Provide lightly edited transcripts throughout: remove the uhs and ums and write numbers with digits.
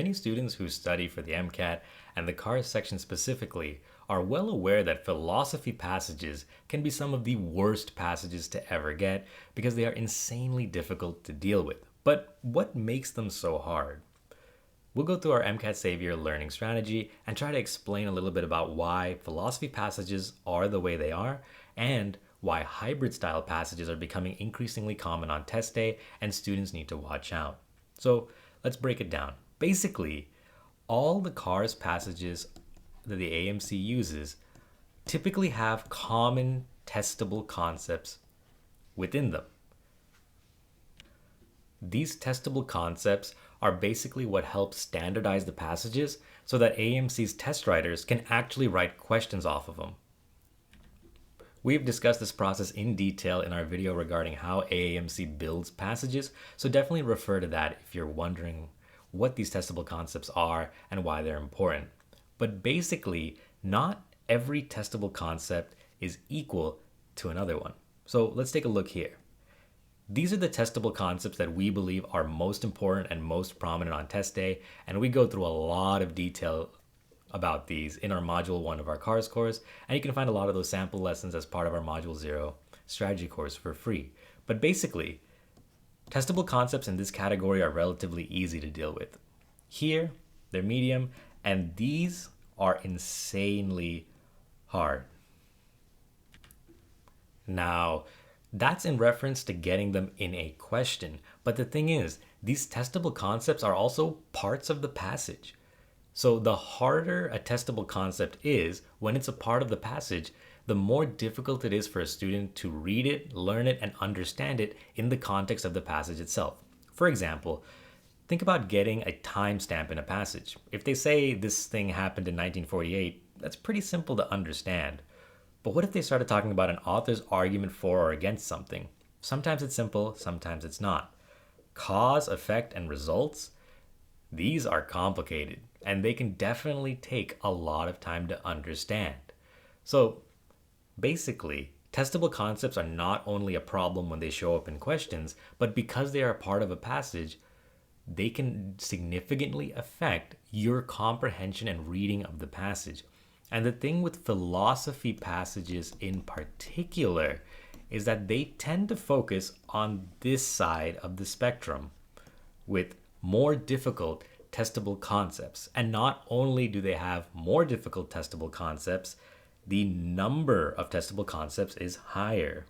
Many students who study for the MCAT and the cars section specifically are well aware that philosophy passages can be some of the worst passages to ever get because they are insanely difficult to deal with. But what makes them so hard? We'll go through our MCAT Savior learning strategy and try to explain a little bit about why philosophy passages are the way they are and why hybrid style passages are becoming increasingly common on test day and students need to watch out. So let's break it down. Basically, all the cars passages that the AMC uses typically have common testable concepts within them. These testable concepts are basically what helps standardize the passages so that AMC's test writers can actually write questions off of them. We've discussed this process in detail in our video regarding how AAMC builds passages, so definitely refer to that if you're wondering what these testable concepts are and why they're important. But basically, not every testable concept is equal to another one. So let's take a look here. These are the testable concepts that we believe are most important and most prominent on test day, and we go through a lot of detail about these in our Module 1 of our CARS course, and you can find a lot of those sample lessons as part of our Module 0 strategy course for free. But basically, testable concepts in this category are relatively easy to deal with. Here, they're medium, and these are insanely hard. Now, that's in reference to getting them in a question, but the thing is, these testable concepts are also parts of the passage. So the harder a testable concept is when it's a part of the passage, the more difficult it is for a student to read it, learn it, and understand it in the context of the passage itself. For example, think about getting a timestamp in a passage. If they say this thing happened in 1948, that's pretty simple to understand. But what if they started talking about an author's argument for or against something? Sometimes it's simple, sometimes it's not. Cause, effect, and results, these are complicated, and they can definitely take a lot of time to understand. So basically, testable concepts are not only a problem when they show up in questions, but because they are part of a passage, they can significantly affect your comprehension and reading of the passage. And the thing with philosophy passages in particular is that they tend to focus on this side of the spectrum with more difficult testable concepts. And not only do they have more difficult testable concepts, the number of testable concepts is higher.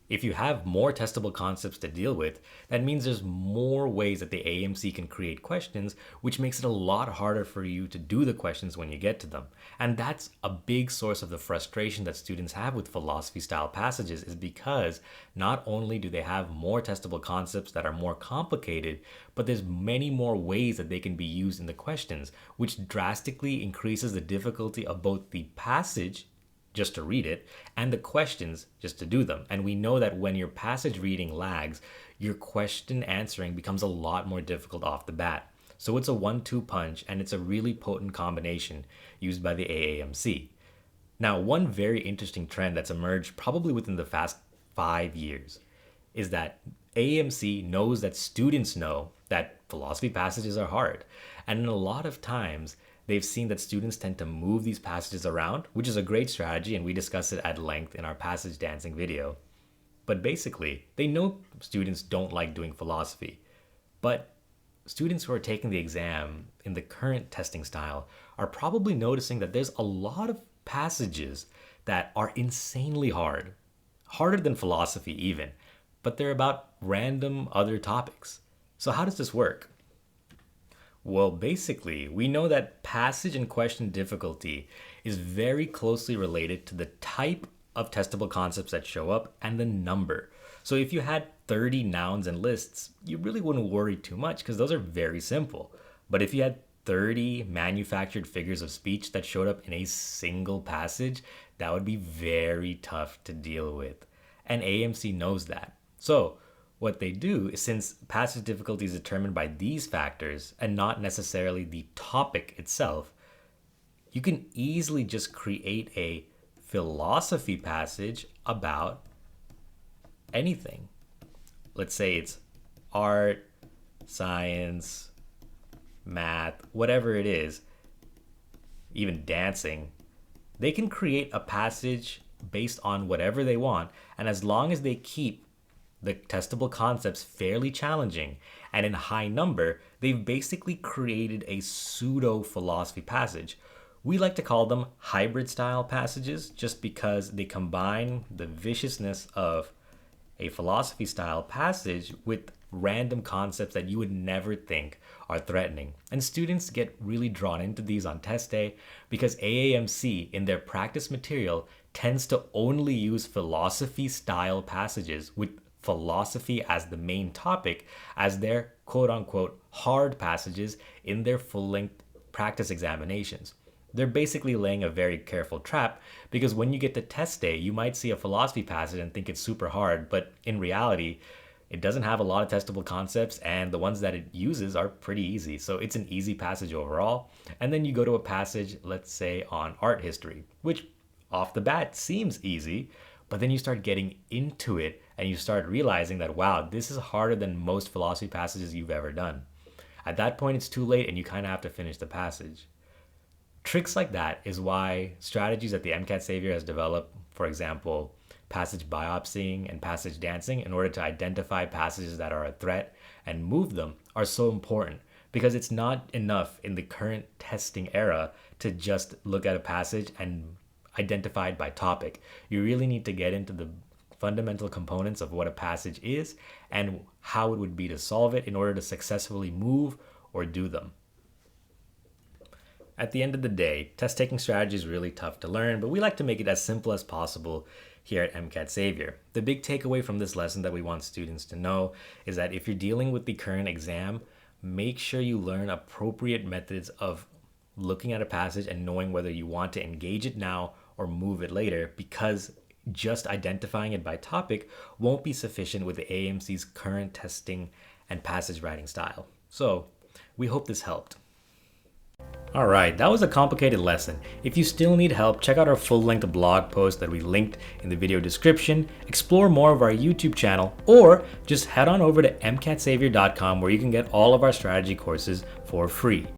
If you have more testable concepts to deal with, that means there's more ways that the AMC can create questions, which makes it a lot harder for you to do the questions when you get to them. And that's a big source of the frustration that students have with philosophy style passages, is because not only do they have more testable concepts that are more complicated, but there's many more ways that they can be used in the questions, which drastically increases the difficulty of both the passage just to read it, and the questions just to do them. And we know that when your passage reading lags, your question answering becomes a lot more difficult off the bat. So it's a 1-2 punch, and it's a really potent combination used by the AAMC. Now, one very interesting trend that's emerged probably within the past 5 years is that AAMC knows that students know that philosophy passages are hard. And a lot of times, they've seen that students tend to move these passages around, which is a great strategy, and we discuss it at length in our passage dancing video. But basically, they know students don't like doing philosophy. But students who are taking the exam in the current testing style are probably noticing that there's a lot of passages that are insanely hard, harder than philosophy even, but they're about random other topics. So how does this work? Well, basically, we know that passage and question difficulty is very closely related to the type of testable concepts that show up and the number. So if you had 30 nouns and lists, you really wouldn't worry too much because those are very simple. But if you had 30 manufactured figures of speech that showed up in a single passage, that would be very tough to deal with. And AMC knows that. So what they do is, since passage difficulty is determined by these factors and not necessarily the topic itself, you can easily just create a philosophy passage about anything. Let's say it's art, science, math, whatever it is, even dancing, they can create a passage based on whatever they want. And as long as they keep the testable concepts fairly challenging and in high number, they've basically created a pseudo philosophy passage. We like to call them hybrid style passages just because they combine the viciousness of a philosophy style passage with random concepts that you would never think are threatening. And students get really drawn into these on test day because AAMC in their practice material tends to only use philosophy style passages with philosophy as the main topic as their quote unquote hard passages in their full length practice examinations. They're basically laying a very careful trap because when you get to test day, you might see a philosophy passage and think it's super hard, but in reality, it doesn't have a lot of testable concepts and the ones that it uses are pretty easy. So it's an easy passage overall. And then you go to a passage, let's say on art history, which off the bat seems easy, but then you start getting into it and you start realizing that, wow, this is harder than most philosophy passages you've ever done. At that point, it's too late and you kind of have to finish the passage. Tricks like that is why strategies that the MCAT Savior has developed, for example, passage biopsying and passage dancing in order to identify passages that are a threat and move them are so important because it's not enough in the current testing era to just look at a passage and identify it by topic. You really need to get into the fundamental components of what a passage is and how it would be to solve it in order to successfully move or do them. At the end of the day, test taking strategy is really tough to learn, but we like to make it as simple as possible here at MCAT Savior. The big takeaway from this lesson that we want students to know is that if you're dealing with the current exam, make sure you learn appropriate methods of looking at a passage and knowing whether you want to engage it now or move it later, because just identifying it by topic won't be sufficient with the AAMC's current testing and passage writing style. So we hope this helped. Alright, that was a complicated lesson. If you still need help, check out our full-length blog post that we linked in the video description, explore more of our YouTube channel, or just head on over to mcatsavior.com where you can get all of our strategy courses for free.